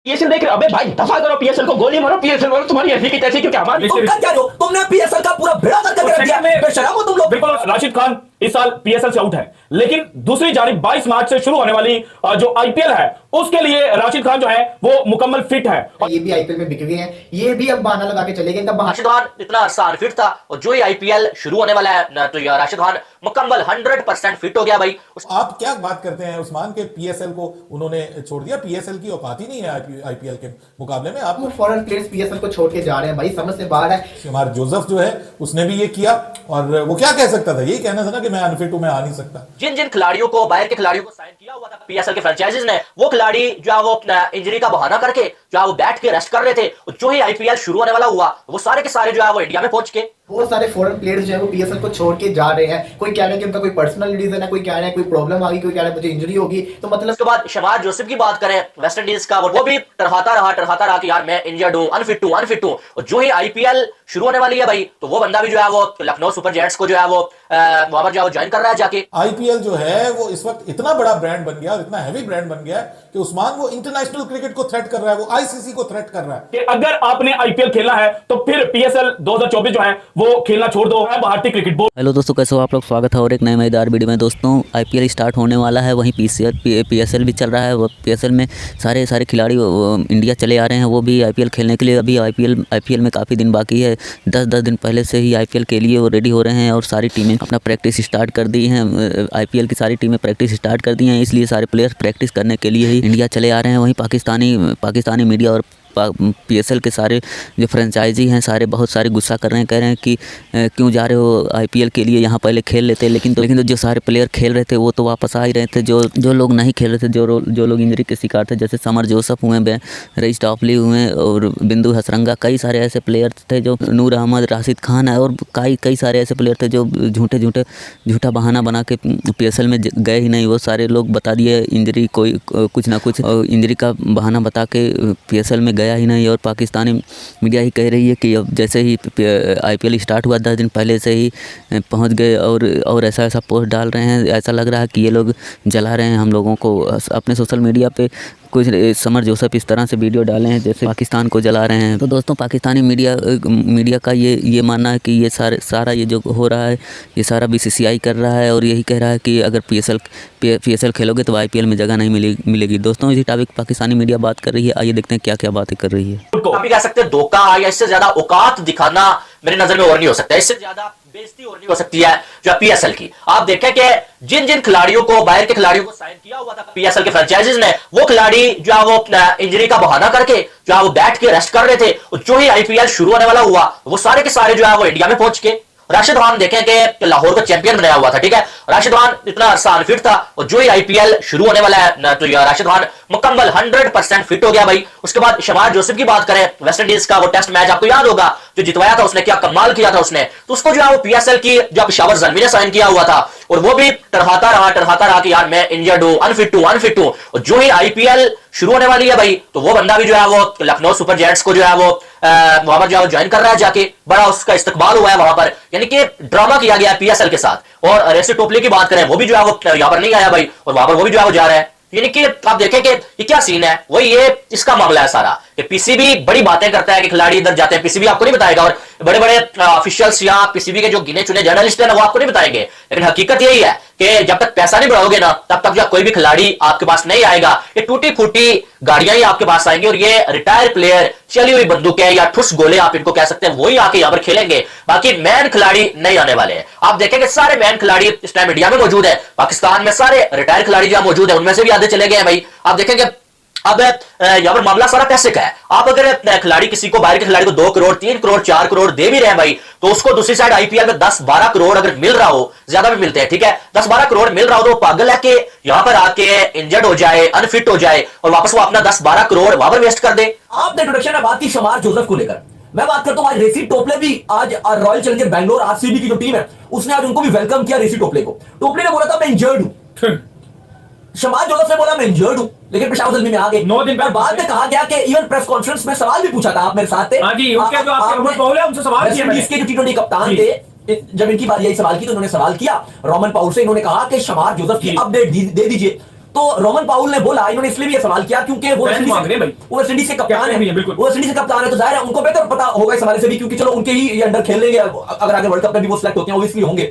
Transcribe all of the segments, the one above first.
PSL देख रहे हो? अबे भाई दफा करो पीएसएल को, गोली मारो पीएसएल वालों, तुम्हारी ऐसी की तैसी, क्योंकि हमारी तुम कर क्या रहे हो? तुमने पीएसएल का पूरा बेड़ा गर्क करके रख दिया। बेशरम हो तुम लोग। बिल्कुल, राशिद खान इस साल पीएसएल से आउट है, लेकिन दूसरी जानिब 22 मार्च से शुरू होने वाली जो आईपीएल है उसके लिए राशिद खान जो है वो मुकम्मल फिट है। ये भी आईपीएल में बिक गए हैं, ये भी अब बहाना लगा के चले गए। राशिद खान इतना अरसा अनफिट था और जो ही आईपीएल शुरू होने वाला है तो राशिद खान मुकम्मल 100% फिट हो गया भाई। आप क्या बात करते हैं उस्मान के पीएसएल को उन्होंने छोड़ दिया? पीएसएल की औकात ही नहीं है आईपीएल के मुकाबले में। आप फॉरेन प्लेयर्स पीएसएल को छोड़ के जा रहे हैं भाई, समझ से बाहर है। हमारा जोसेफ जो है उसने भी ये किया, और वो क्या कह सकता था? यही कहना था ना कि मैं अनफिट हूं, मैं आ नहीं सकता। जिन जिन खिलाड़ियों को, बाहर के खिलाड़ियों को साइन किया हुआ था पीएसएल के फ्रेंचाइजीज ने, वो खिलाड़ी जो है वो इंजरी का बहाना करके जो है वो बैठ के रेस्ट कर रहे थे। जो ही आईपीएल शुरू होने वाला हुआ वो सारे के सारे जो है वो इंडिया में पहुंच के बहुत सारे फॉरेन प्लेयर्स जो है वो पीएसएल को छोड़ के जा रहे हैं। कोई कह रहा है कि उनका कोई पर्सनल रीजन है, कोई कह रहा है कोई प्रॉब्लम आ गई, कोई कह रहा है मुझे इंजरी होगी। तो मतलब उसके बाद शहबाज जोसेफ की बात करें वेस्ट इंडीज का, वो भी टरहाता रहा कि यार मैं इंजर्ड हूं, अनफिट हूं। और जो ही आईपीएल शुरू होने वाली है भाई, तो वो बंदा भी जो है वो लखनऊ सुपर जायंट्स को जो है वो वहां पर जो है ज्वाइन कर रहा है जाके। आईपीएल जो है वो इस वक्त इतना बड़ा ब्रांड बन गया, इतना हैवी ब्रांड बन गया कि उस्मान वो इंटरनेशनल क्रिकेट को थ्रेट कर रहा है, वो आईसीसी को थ्रेट कर रहा है कि अगर आपने आईपीएल खेलना है तो फिर पीएसएल 2024 जो है वो खेलना छोड़ दो। है भारतीय क्रिकेट बोर्ड। हेलो दोस्तों, कैसे हो आप लोग? स्वागत है और एक नए मजेदार वीडियो में। दोस्तों आईपीएल स्टार्ट होने वाला है, वहीं पीएसएल भी चल रहा है। वो पीएसएल में सारे खिलाड़ी इंडिया चले आ रहे हैं, वो भी आईपीएल खेलने के लिए। अभी आईपीएल में काफ़ी दिन बाकी है, 10 दिन पहले से ही आईपीएल के लिए वो रेडी हो रहे हैं और सारी टीमें अपना प्रैक्टिस स्टार्ट कर दी हैं। आईपीएल की सारी टीमें प्रैक्टिस स्टार्ट कर दी हैं, इसलिए सारे प्लेयर्स प्रैक्टिस करने के लिए ही इंडिया चले आ रहे हैं। वहीं पाकिस्तानी मीडिया और पीएसएल के सारे जो फ्रेंचाइजी हैं सारे बहुत सारे गुस्सा कर रहे हैं, कह रहे हैं कि क्यों जा रहे हो आईपीएल के लिए, यहाँ पहले खेल लेते। लेकिन तो जो सारे प्लेयर खेल रहे थे वो तो वापस आ ही रहे थे। जो लोग नहीं खेल रहे थे, जो लोग इंजरी के शिकार थे, जैसे समर जोसेफ हुए, रईस टॉपली हुए और बिंदु हसरंगा, कई सारे ऐसे प्लेयर थे जो, नूर अहमद, राशिद खान है और कई सारे ऐसे प्लेयर थे जो झूठा बहाना बना के पीएसएल में गए ही नहीं। वो सारे लोग बता दिए इंजरी, कोई कुछ ना कुछ इंजरी का बहाना बता के पीएसएल में गया ही नहीं। और पाकिस्तानी मीडिया ही कह रही है कि अब जैसे ही आईपीएल स्टार्ट हुआ 10 दिन पहले से ही पहुंच गए और ऐसा पोस्ट डाल रहे हैं। ऐसा लग रहा है कि ये लोग जला रहे हैं हम लोगों को। अपने सोशल मीडिया पे कुछ समर जोसेफ इस तरह से वीडियो डाले हैं जैसे पाकिस्तान को जला रहे हैं। तो दोस्तों पाकिस्तानी मीडिया का ये मानना है कि ये सारा ये जो हो रहा है ये सारा बीसीसीआई कर रहा है और यही कह रहा है कि अगर पीएसएल खेलोगे तो आईपीएल में जगह नहीं मिलेगी। दोस्तों इसी टॉपिक पाकिस्तानी मीडिया बात कर रही है, आइए देखते हैं क्या क्या बातें कर रही है। आप भी कह सकते हैं धोखा या इससे ज्यादा औकात दिखाना मेरी नजर में और नहीं हो सकता, इससे ज्यादा बेइज्जती और नहीं हो सकती है जो पीएसएल की। आप देखें कि जिन जिन खिलाड़ियों को, बाहर के खिलाड़ियों को साइन किया हुआ था पीएसएल के फ्रेंचाइजीज ने, वो खिलाड़ी जो है वो इंजरी का बहाना करके जो है वो बैठ के रेस्ट कर रहे थे। जो ही आईपीएल शुरू होने वाला हुआ वो सारे के सारे जो है वो इंडिया में पहुंच के राशिद खान देखें कि लाहौर को चैंपियन बनाया हुआ था, ठीक है। राशिद खान इतना अरसा अनफिट था और जो ही आईपीएल शुरू होने वाला है तो राशिद खान मुकम्मल 100% फिट हो गया भाई। उसके बाद शहबाज जोसेफ की बात करें, वेस्ट इंडीज का वो टेस्ट मैच आपको याद होगा जो जितवाया था उसने, क्या कमाल किया था उसने। तो उसको जो है वो पीएसएल की जो पेशावर जलमी ने साइन किया हुआ था और वो भी टरहाता रहा कि यार मैं इंजर्ड हूं, अनफिट हूं। और जो ही आईपीएल शुरू होने वाली है भाई, तो वो बंदा भी जो है वो लखनऊ सुपर जायंट्स को जो है वो वहां पर जो है ज्वाइन कर रहा है जाके। बड़ा उसका इस्तकबाल हुआ है वहां पर, यानी कि ड्रामा किया गया है पीएसएल के साथ। और रेसी टोपली की बात करें, वो भी जो है वो यहाँ पर नहीं आया भाई और वहां पर वो भी जो है वो जा रहा है। यानी कि आप देखें कि ये क्या सीन है, वही ये इसका मामला है सारा कि पीसीबी बड़ी बातें करता है कि खिलाड़ी इधर जाते हैं, पीसीबी आपको नहीं बताएगा और बड़े बड़े ऑफिशियल्स या पीसीबी के जो गिने चुने जर्नलिस्ट हैं वो आपको नहीं बताएंगे। लेकिन हकीकत यही है कि जब तक पैसा नहीं बढ़ाओगे ना तब तक जो कोई भी खिलाड़ी आपके पास नहीं आएगा। ये टूटी फूटी गाड़ियां ही आपके पास आएंगी और ये रिटायर प्लेयर, चली हुई बंदूकें या ठुस गोले आप इनको कह सकते हैं, वही आके यहाँ पर खेलेंगे। बाकी मैन खिलाड़ी नहीं आने वाले हैं। आप देखेंगे सारे मैन खिलाड़ी इस टाइम इंडिया में मौजूद है, पाकिस्तान में सारे रिटायर खिलाड़ी जो मौजूद है उनमें से भी आधे चले गए हैं भाई। आप देखेंगे अब यहाँ पर मामला सारा पैसे का है। आप अगर खिलाड़ी किसी को, बाहर के खिलाड़ी को 2 करोड़ 3 करोड़ 4 करोड़ दे भी रहे हैं भाई, तो उसको दूसरी साइड आईपीएल में 10-12 करोड़ अगर मिल रहा हो, ज्यादा भी मिलते हैं, ठीक है, 10-12 करोड़ मिल रहा हो तो पागल है कि यहाँ पर आके इंजर्ड हो जाए, अनफिट हो जाए और वापस वो अपना 10-12 करोड़ वहां पर वेस्ट कर दे। आपने इंट्रोडक्शन में बात की शहबाज जोसेफ को लेकर, मैं बात करता हूं आज रेसी टोपले भी, आज रॉयल चैलेंजर बैंगलोर आरसीबी की जो टीम है उसने आज उनको भी वेलकम किया रेसी टोपले को। टोपले ने बोला था मैं इंजर्ड हूं, शहबाज जोसेफ ने बोला मैं इंजर्ड हूं, लेकिन पेशावर जल्दी में आ गए। 9 दिन बाद में कहा गया कि इवन प्रेस कॉन्फ्रेंस में सवाल भी पूछा था, आप मेरे साथ थे, उनसे सवाल किया, इसके जो टी20 कप्तान थे, जब इनकी बारी आई सवाल की तो उन्होंने सवाल किया रोमन पाउल से, इन्होंने कहा कि शहबाज जोसेफ की अपडेट दे दीजिए। तो रोमन पाउल ने बोला, इन्होंने इसलिए भी ये सवाल किया क्योंकि वो फैंस मांग रहे हैं भाई। वेस्ट इंडीज के कप्तान कैप्टन भी है, बिल्कुल। है, वेस्ट इंडीज के कप्तान है, तो जाहिर है उनको बेहतर पता होगा इस हवाले से भी, क्योंकि चलो उनके ही ये अंडर खेल लेंगे अगर आगे वर्ल्ड कप में भी वो सिलेक्ट होते हैं, ऑब्वियसली होंगे।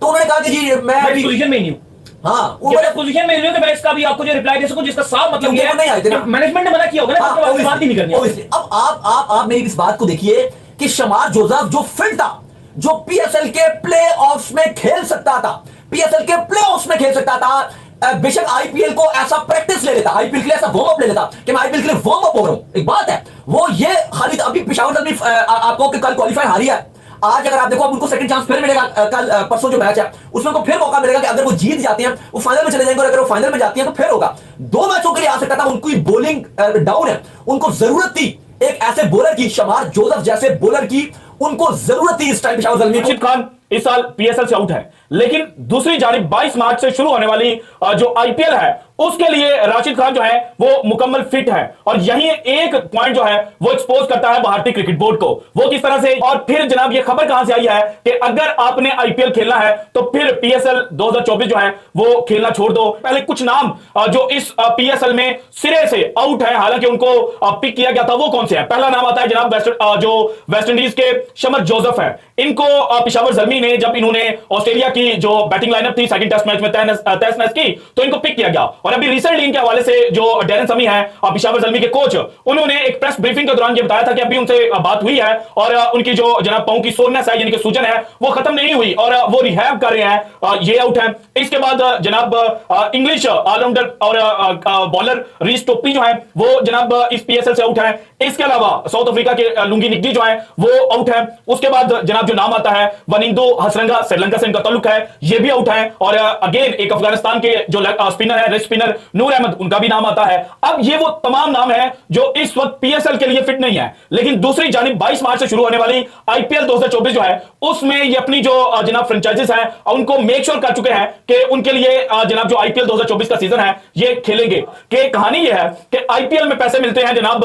तो उन्होंने कहा कि जी मैं मैं अभी पोजीशन में ही नहीं हूं। हाँ ये पोजीशन में नहीं हूं कि मैं इसका भी आपको जो रिप्लाई दे सकूं, जिसका साफ मतलब ये नहीं आए थे ना। है मैनेजमेंट ने मना किया होगा ना, तो आपसे बात ही नहीं करनी है। Obviously. अब आप मेरी इस बात को देखिए कि शमार जोसेफ जो फिट था, जो पीएसएल के प्लेऑफ्स में खेल सकता था, पीएसएल के प्लेऑफ्स में खेल सकता था, बेशक आईपीएल को ऐसा प्रैक्टिस ले लेता, आईपीएल के लिए ऐसा वार्म अप ले लेता कि मैं आईपीएल के लिए वार्म अप हो रहा हूं, एक बात है वो, ये खालिद अभी पेशावर दल में आपको कल क्वालिफाई हारी है, आज अगर आप देखो अब उनको सेकंड चांस फिर मिलेगा, कल परसों जो मैच है उसमें उनको फिर मौका मिलेगा कि अगर वो जीत जाते हैं वो फाइनल में चले जाएंगे, और अगर वो फाइनल में जाती हैं तो फिर होगा। 2 मैचों के लिए आ सकता था, उनकी बॉलिंग डाउन है, उनको जरूरत थी एक ऐसे बॉलर की, शमार जोसेफ जैसे बॉलर की उनको जरूरत थी इस टाइम पेशावर दल में। राशिद खान इस साल पीएसएल से आउट है, लेकिन दूसरी जानिब 22 मार्च से शुरू होने वाली जो आईपीएल है उसके लिए राशिद खान जो है वो मुकम्मल फिट है, और यही एक पॉइंट जो है वो एक्सपोज करता है भारतीय क्रिकेट बोर्ड को, वो किस तरह से। और फिर जनाब ये खबर कहां से आई है कि अगर आपने आईपीएल खेलना है तो फिर पीएसएल 2024 जो है वो खेलना छोड़ दो। पहले कुछ नाम जो इस पीएसएल में सिरे से आउट है, हालांकि उनको पिक किया गया था, वो कौन से हैं? पहला नाम आता है जनाब जो वेस्ट इंडीज के शमर जोसेफ है। इनको पेशावर ज़ल्मी ने, जब इन्होंने ऑस्ट्रेलिया की जो बैटिंग लाइनअप थी सेकंड टेस्ट मैच में तहस नहस की, तो इनको पिक किया गया। और अभी रिसेंटली इनके हवाले से जो डैरेन समी है पेशावर ज़ल्मी के कोच, उन्होंने एक प्रेस ब्रीफिंग के दौरान ये बताया था कि अभी उनसे बात हुई है और उनकी जो जनाब पांव की सोरनेस है यानी कि सूजन है वो खत्म नहीं हुई और वो रिहैब कर रहे हैं, ये आउट है। इसके बाद जनाब इंग्लिश ऑलराउंडर और बॉलर रीस टोपी जो है वो जनाब इस पीएसएल से आउट है। इसके अलावा साउथ अफ्रीका के लुंगी निग्गी जो है वो आउट है। उसके बाद जनाब जो नाम आता है वनिंदो हसरंगा, श्रीलंका से इनका ताल्लुक है, ये भी आउट है। और अगेन एक अफगानिस्तान के जो स्पिनर है, रेस्ट स्पिनर नूर अहमद, उनका भी नाम आता है। अब ये वो तमाम नाम है जो इस वक्त पीएसएल के लिए फिट नहीं है, लेकिन दूसरी जानिब 22 मार्च से शुरू होने वाली आईपीएल 2024 जो है उसमें ये अपनी जो जनाब फ्रेंचाइजीज हैं उनको मेक श्योर कर चुके हैं कि उनके लिए जनाब जो आईपीएल 2024 का सीजन है ये खेलेंगे। कि कहानी ये है कि आईपीएल में पैसे मिलते हैं जनाब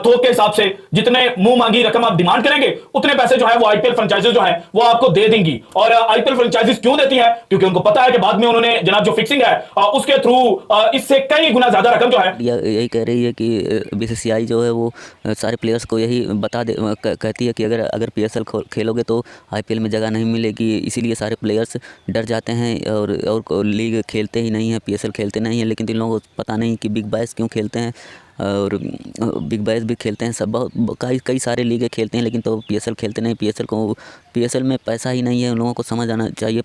थोक के हिसाब से, जितने मुंह मांगी रकम आप डिमांड करेंगे उतने पैसे जो है वो आईपीएल फ्रेंचाइजीज जो है वो आपको दे देंगी। और आईपीएल फ्रेंचाइजीज क्यों देती है? क्योंकि उनको पता है कि बाद में उन्होंने जनाब जो फिक्सिंग है उसके थ्रू इससे कई गुना ज्यादा रकम जो है। यही कह रही है कि बीसीसीआई जो है वो सारे प्लेयर्स को यही कहती है कि अगर पीएसएल खेलोगे तो आईपीएल में जगह नहीं मिलेगी, इसीलिए सारे प्लेयर्स डर जाते हैं और लीग खेलते ही नहीं हैं, पीएसएल खेलते नहीं हैं। लेकिन इन लोगों को पता नहीं कि बिग बैश क्यों खेलते हैं, और बिग बैश भी खेलते हैं, सब कई सारे लीगें खेलते हैं, लेकिन तो पीएसएल खेलते नहीं। पीएसएल में पैसा ही नहीं है, उन लोगों को समझ आना चाहिए,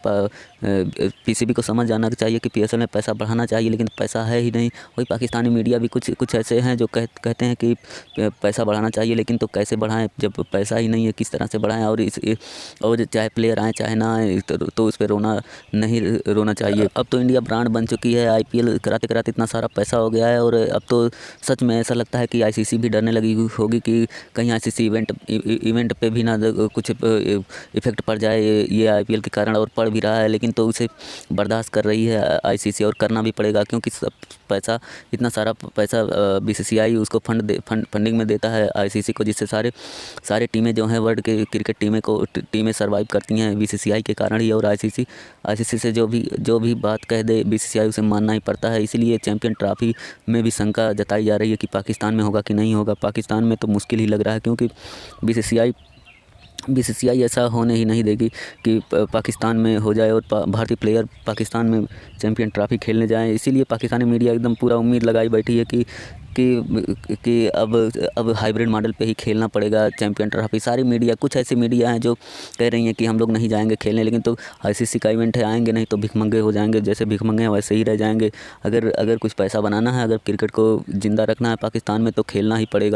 पीसीबी को समझ आना चाहिए कि पीएसएल में पैसा बढ़ाना चाहिए, लेकिन पैसा है ही नहीं। वही पाकिस्तानी मीडिया भी कुछ ऐसे हैं जो कहते हैं कि पैसा बढ़ाना चाहिए, लेकिन तो कैसे बढ़ाएं जब पैसा ही नहीं है, किस तरह से बढ़ाएं। और चाहे प्लेयर आए चाहे ना आए तो उस पर नहीं रोना चाहिए। अब तो इंडिया ब्रांड बन चुकी है, आईपीएल कराते कराते इतना सारा पैसा हो गया है, और अब तो सच में ऐसा लगता है कि आईसीसी भी डरने लगी होगी कि कहीं आईसीसी इवेंट पे भी ना कुछ इफेक्ट पड़ जाए ये आईपीएल के कारण, और पड़ भी रहा है। लेकिन तो उसे बर्दाश्त कर रही है आईसीसी, और करना भी पड़ेगा, क्योंकि सब पैसा, इतना सारा पैसा बीसीसीआई उसको फंडिंग में देता है आईसीसी को, जिससे सारे टीमें जो हैं वर्ल्ड के क्रिकेट टीमें सर्वाइव करती हैं बीसीसीआई के कारण ही। और आईसीसी से जो भी बात कह दे बीसीसीआई उसे मानना ही पड़ता है। इसीलिए चैंपियन ट्रॉफी में भी शंका जताई जा रही है कि पाकिस्तान में होगा कि नहीं होगा। पाकिस्तान में तो मुश्किल ही लग रहा है, क्योंकि बीसीसीआई ऐसा होने ही नहीं देगी कि पाकिस्तान में हो जाए और भारतीय प्लेयर पाकिस्तान में चैंपियन ट्रॉफी खेलने जाएं। इसीलिए पाकिस्तानी मीडिया एकदम पूरा उम्मीद लगाई बैठी है कि अब हाइब्रिड मॉडल पे ही खेलना पड़ेगा चैंपियन ट्रॉफी। सारी मीडिया, कुछ ऐसी मीडिया हैं जो कह रही हैं कि हम लोग नहीं जाएंगे खेलने, लेकिन तो आईसीसी का इवेंट है, आएंगे नहीं तो भिखमंगे हो जाएंगे, जैसे भिखमंगे हैं वैसे ही रह जाएंगे। अगर कुछ पैसा बनाना है, अगर क्रिकेट को ज़िंदा रखना है पाकिस्तान में, तो खेलना ही पड़ेगा।